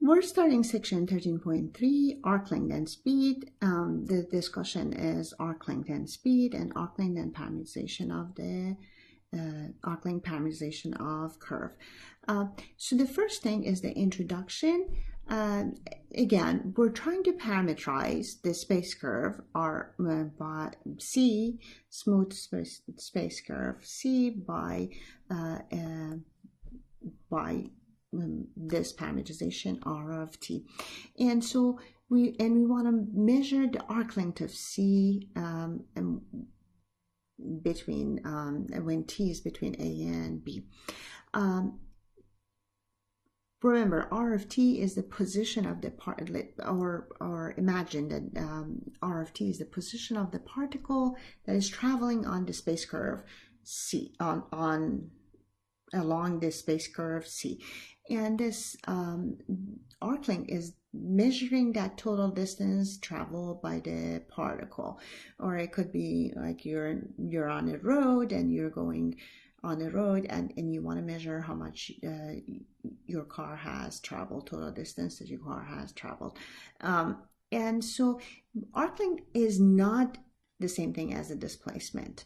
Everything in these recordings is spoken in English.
We're starting section 13.3, arc length and speed. The discussion is arc length and speed and arc length and parameterization of the arc length parameterization of curve. So the first thing is the introduction. Again, we're trying to parameterize the space curve R by C, smooth space curve C by this parameterization R of t. And so we want to measure the arc length of C between when t is between A and B. Remember, R of t is the position of the or imagine that R of t is the position of the particle that is traveling on the space curve C along this space curve C. And this arc length is measuring that total distance traveled by the particle. Or it could be like you're on a road and you're going on the road and you want to measure how much your car has traveled, total distance that your car has traveled. And so arc length is not the same thing as the displacement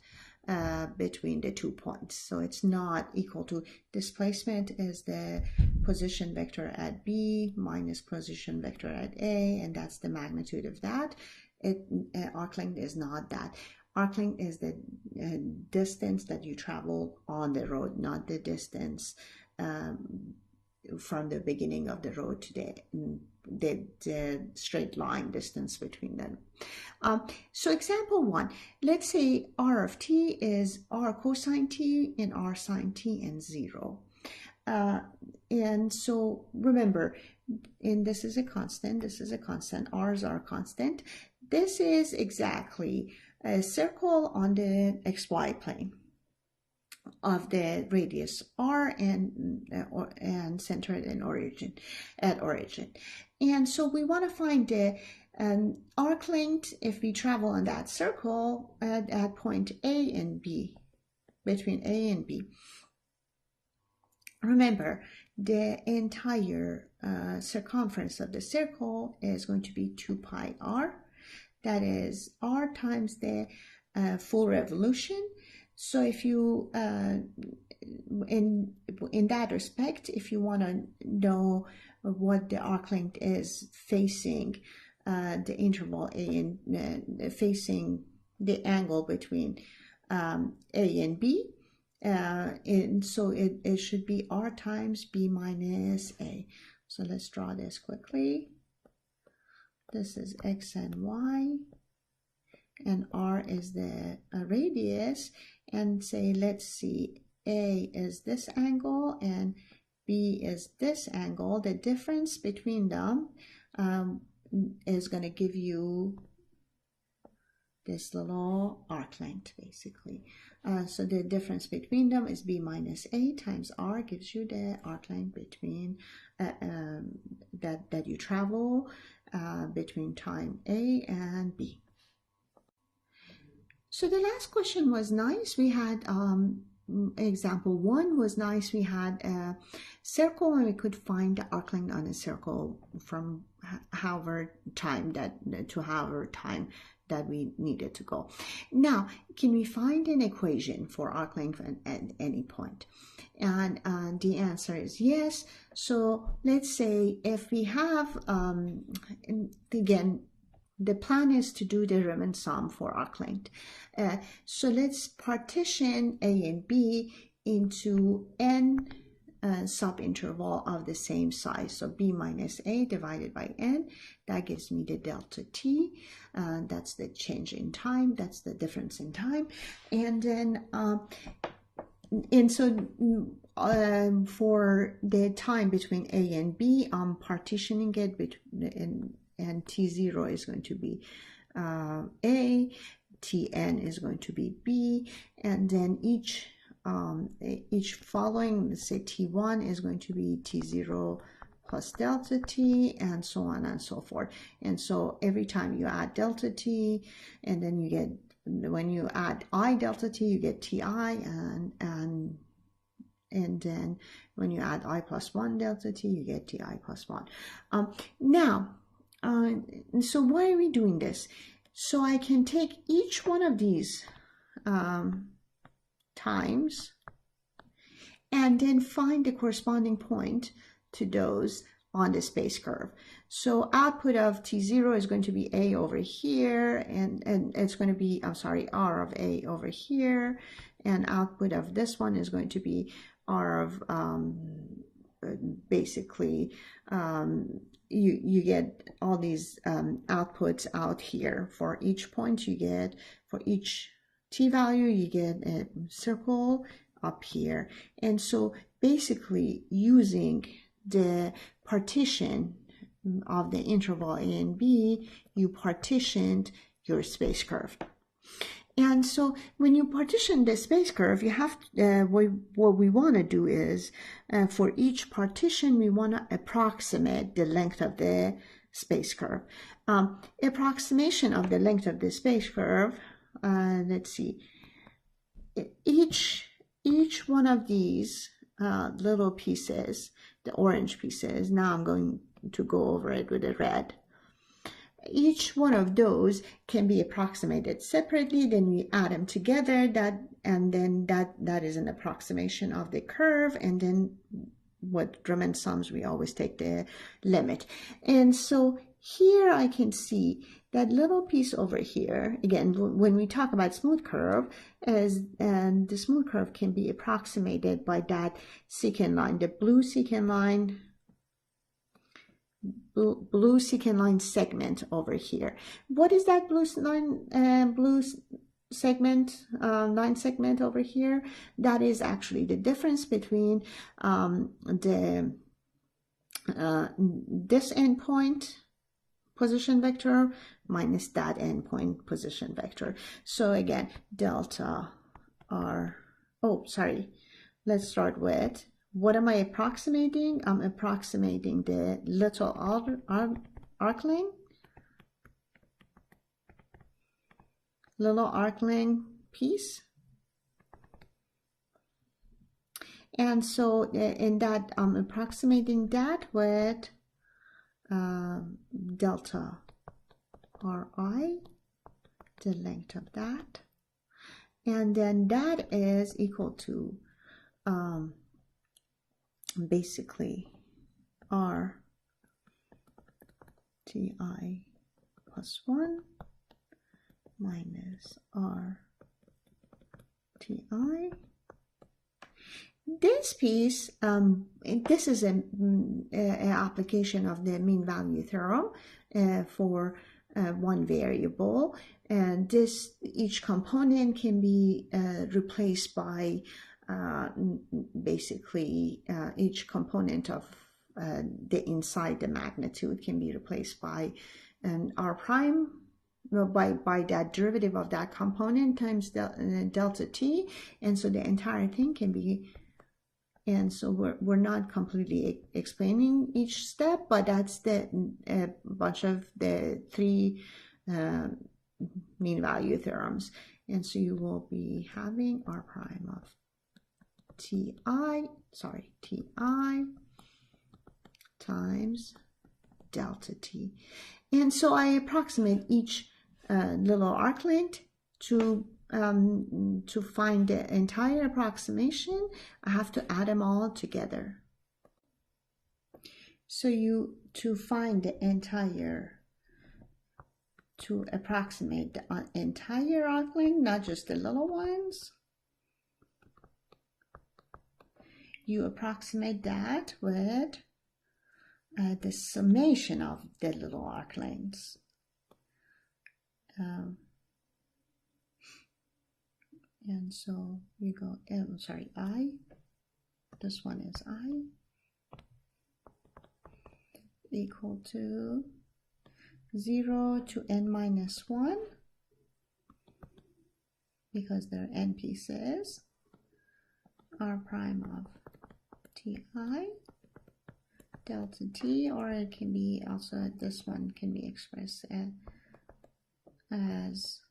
between the 2 points. So it's not equal to, displacement is the position vector at B minus position vector at A, and that's the magnitude of that. Arc length is not that. Arc length is the distance that you travel on the road, not the distance from the beginning of the road to the straight line distance between them. So example 1, let's say R of t is R cosine t and R sine t and 0. And so remember, and this is a constant, R's are constant. This is exactly a circle on the xy plane of the radius r and centered in origin. And so we want to find the arc length if we travel on that circle at point A and B, between A and B. Remember, the entire circumference of the circle is going to be 2 pi r. That is r times the full revolution. So if you, in that respect, if you want to know what the arc length is facing the interval A and facing the angle between A and B, and so it should be R times B minus A. So let's draw this quickly. This is X and Y, and R is the radius, and say, let's see, A is this angle and B is this angle. The difference between them is going to give you this little arc length, basically. So the difference between them is B minus A times R gives you the arc length between that you travel between time A and B. So the last question was nice. We had example 1 was nice. We had a circle and we could find the arc length on a circle from however time that we needed to go. Now, can we find an equation for arc length at any point? And the answer is yes. So let's say if we have, again, the plan is to do the Riemann sum for arc length. So let's partition A and B into n subinterval of the same size. So B minus A divided by n, that gives me the delta t. That's the change in time. That's the difference in time. And then, for the time between A and B, I'm partitioning it between, and T0 is going to be A, Tn is going to be B, and then each following, let's say T1 is going to be T0 plus delta T, and so on and so forth. And so every time you add delta T, and then you get, when you add I delta T, you get Ti, and and then when you add I plus 1 delta t, you get ti plus 1. Now, so why are we doing this? So I can take each one of these times and then find the corresponding point to those on the space curve. So output of t0 is going to be a over here, and it's going to be, I'm sorry, r of a over here, and output of this one is going to be r of basically you get all these outputs out here. For each point you get, for each t value, you get a circle up here. And so basically using the partition of the interval a and b, you partitioned your space curve. And so when you partition the space curve, you have what we want to do is for each partition, we want to approximate the length of the space curve. Approximation of the length of the space curve, let's see, each one of these little pieces, the orange pieces, now I'm going to go over it with the red. Each one of those can be approximated separately, then we add them together, and then that is an approximation of the curve, and then with Drummond sums we always take the limit. And so here I can see that little piece over here, again, when we talk about smooth curve, and the smooth curve can be approximated by that secant line, the blue secant line segment over here. What is that blue segment, line segment over here? That is actually the difference between this endpoint position vector minus that endpoint position vector. So again, delta r, oh, sorry, let's start with, what am I approximating? I'm approximating the little Arclength, piece. And so in that, I'm approximating that with delta ri, the length of that. And then that is equal to basically r ti plus 1 minus r ti. This piece, this is an application of the mean value theorem for one variable, and each component can be replaced by basically each component of the inside the magnitude can be replaced by an r prime, by that derivative of that component times delta t, and so the entire thing can be. And so we're not completely explaining each step, but that's the bunch of the three mean value theorems. And so you will be having r prime of ti times delta t. And so I approximate each little arc length to find the entire approximation. I have to add them all together. So to find the entire, to approximate the entire arc length, not just the little ones, you approximate that with the summation of the little arc lengths. And so you go, I, this one is I, equal to 0 to n minus 1, because there are n pieces, r prime of ti delta t, or it can be also, this one can be expressed as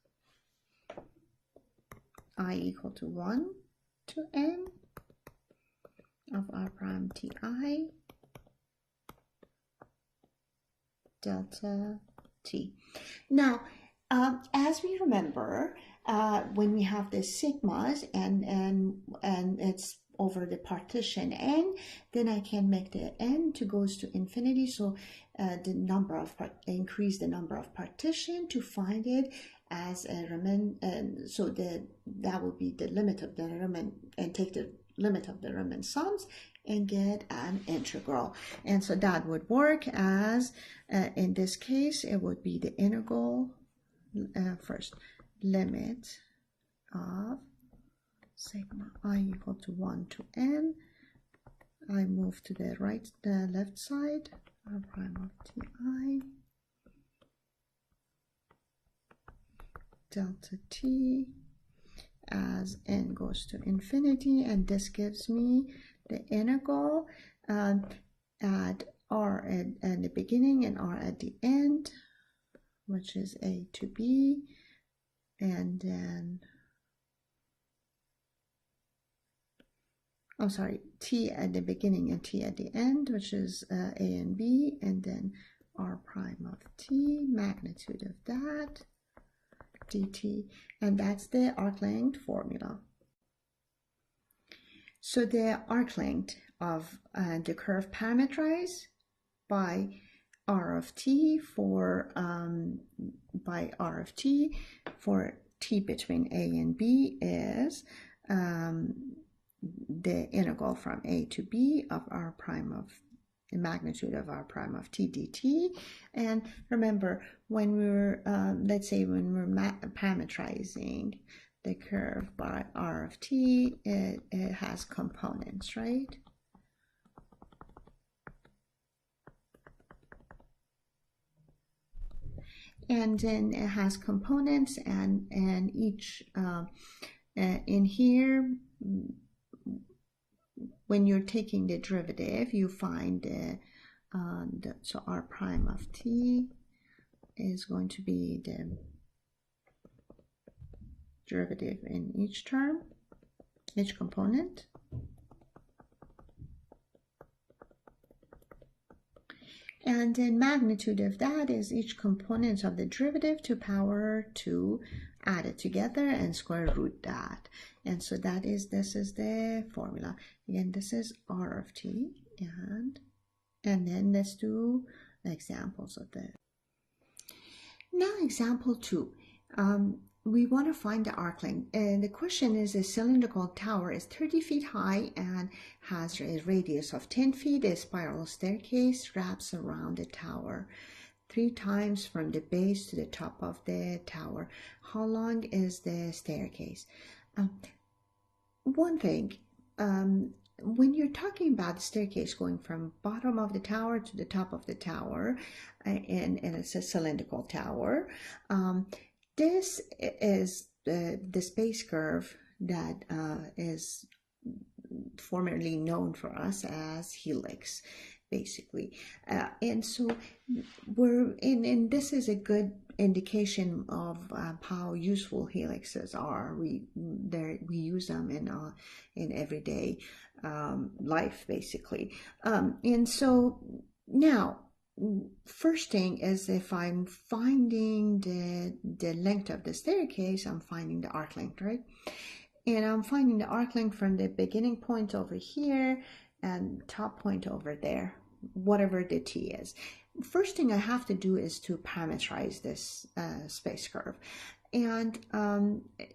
I equal to 1 to n of r prime ti delta t. Now, as we remember, when we have the sigmas and it's over the partition n, then I can make the n to goes to infinity. So the number of increase the number of partition to find it as a Riemann, and so that would be the limit of the Riemann, and take the limit of the Riemann sums and get an integral. And so that would work as in this case it would be the integral first limit of sigma I equal to 1 to n. I move to the left side, r prime of ti delta t as n goes to infinity, and this gives me the integral at r at the beginning and r at the end, which is a to b, and then I'm sorry, t at the beginning and t at the end, which is a and b, and then r prime of t, magnitude of that, dt, and that's the Arclength formula. So the Arclength of the curve parameterized by r of t for t between a and b is the integral from a to b of r prime of the magnitude of r prime of t dt. And remember, when we're let's say when we're parameterizing the curve by r of t, it has components, right? And then it has components, and each in here, when you're taking the derivative, you find so r prime of t is going to be the derivative in each term, each component. And then magnitude of that is each component of the derivative to power 2 added together and square root that. And so this is the formula. Again, this is r of t, and then let's do examples of this. Now example 2. We want to find the arc length, and the question is: a cylindrical tower is 30 feet high and has a radius of 10 feet. A spiral staircase wraps around the tower 3 times from the base to the top of the tower. How long is the staircase? One thing, when you're talking about the staircase going from bottom of the tower to the top of the tower, and it's a cylindrical tower, this is the space curve that is formerly known for us as helix, basically. And so and this is a good indication of how useful helixes are. We use them in everyday life, basically. And so now, first thing is, if I'm finding the length of the staircase, I'm finding the arc length, right? And I'm finding the arc length from the beginning point over here and top point over there, whatever the t is. First thing I have to do is to parameterize this space curve. And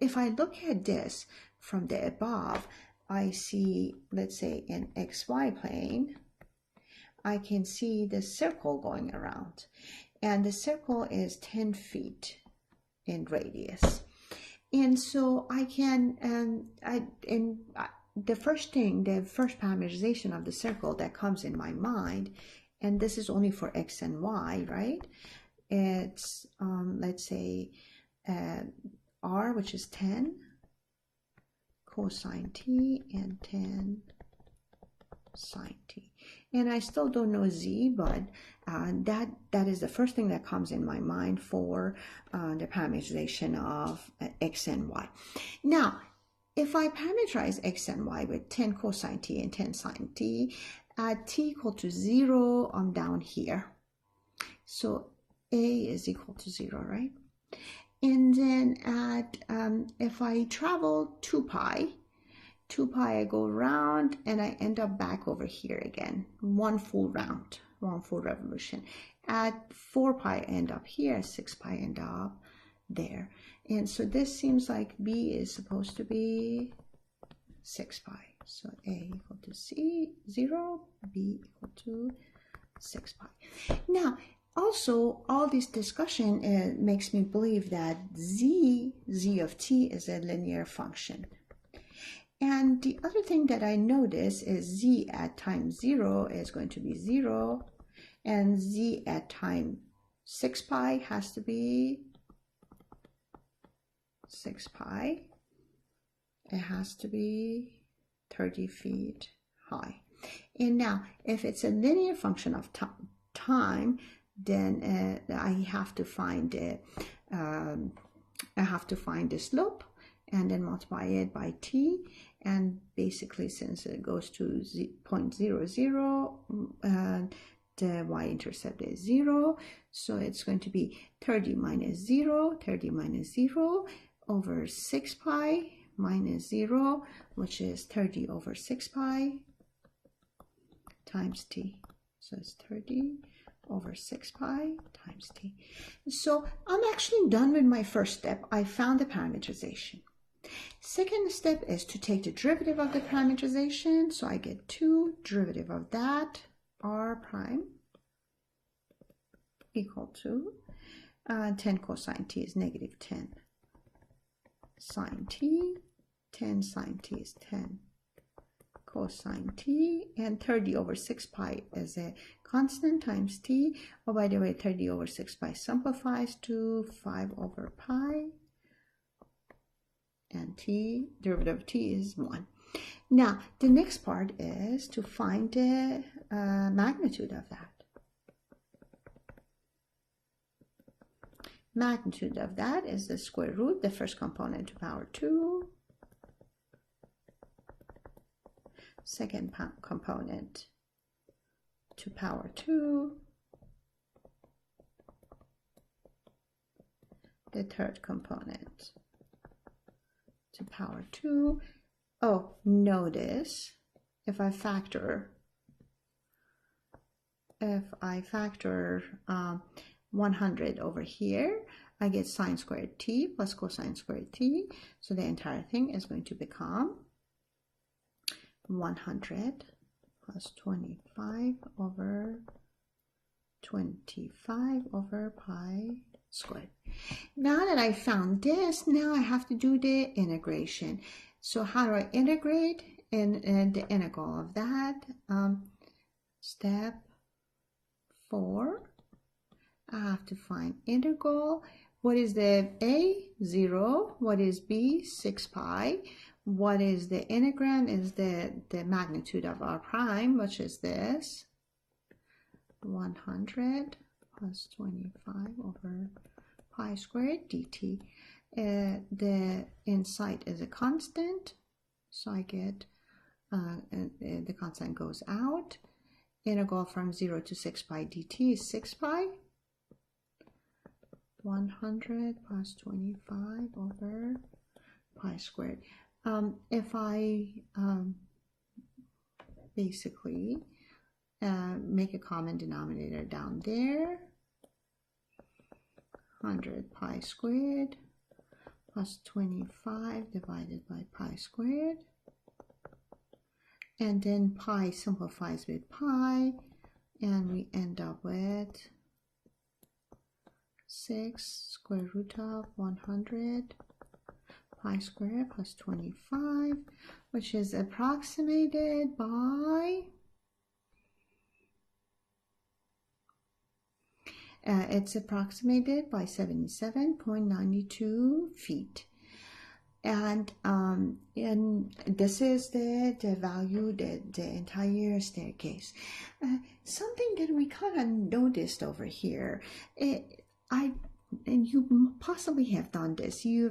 if I look at this from the above, I see, let's say, in xy plane, I can see the circle going around, and the circle is 10 feet in radius. And so I can, the first parameterization of the circle that comes in my mind, and this is only for x and y, right? It's, let's say, r, which is 10 cosine t, and 10 sine t. And I still don't know z, but that is the first thing that comes in my mind for the parameterization of x and y. Now, if I parameterize x and y with 10 cosine t and 10 sine t, at t equal to 0, I'm down here. So a is equal to 0, right? And then at if I travel 2 pi I go around and I end up back over here again. One full round, one full revolution. At 4 pi I end up here, 6 pi I end up there. And so this seems like b is supposed to be 6 pi. So a equal to c 0, b equal to 6 pi. Now, also, all this discussion makes me believe that z of t is a linear function. And the other thing that I notice is z at time 0 is going to be 0, and z at time 6 pi has to be 6 pi. It has to be 30 feet high. And now, if it's a linear function of time, then I have to find the slope and then multiply it by t. And basically, since it goes to 0.00, the y-intercept is 0. So it's going to be 30 minus 0, 30 minus 0 over 6 pi minus 0, which is 30 over 6 pi times t. So it's 30 over 6 pi times t. So I'm actually done with my first step. I found the parameterization. Second step is to take the derivative of the parameterization. So I get 2 derivative of that, r prime, equal to 10 cosine t is negative 10 sine t, 10 sine t is 10 cosine t, and 30 over 6 pi is a constant times t. Oh, by the way, 30 over 6 pi simplifies to 5 over pi, and t, derivative of t is 1. Now, the next part is to find the magnitude of that. Magnitude of that is the square root, the first component to power 2, second component to power 2, the third component to power 2. Oh, notice if I factor 100 over here, I get sine squared t plus cosine squared t. So the entire thing is going to become 100 plus 25 over 25 over pi squared. Now that I found this, now I have to do the integration. So how do I integrate? And the integral of that, step 4, I have to find integral. What is the a? 0. What is b? 6 pi. What is the integrand? Is the magnitude of r prime, which is this, 100 plus 25 over pi squared dt. The inside is a constant, so I get the constant goes out. Integral from 0 to 6 pi dt is 6 pi. 100 plus 25 over pi squared. If I basically make a common denominator down there, 100 pi squared plus 25 divided by pi squared, and then pi simplifies with pi, and we end up with 6 square root of 100 pi squared plus 25, which is approximated by, it's approximated by 77.92 feet. And this is the value, the entire staircase. Something that we kind of noticed over here, and you possibly have done this, you've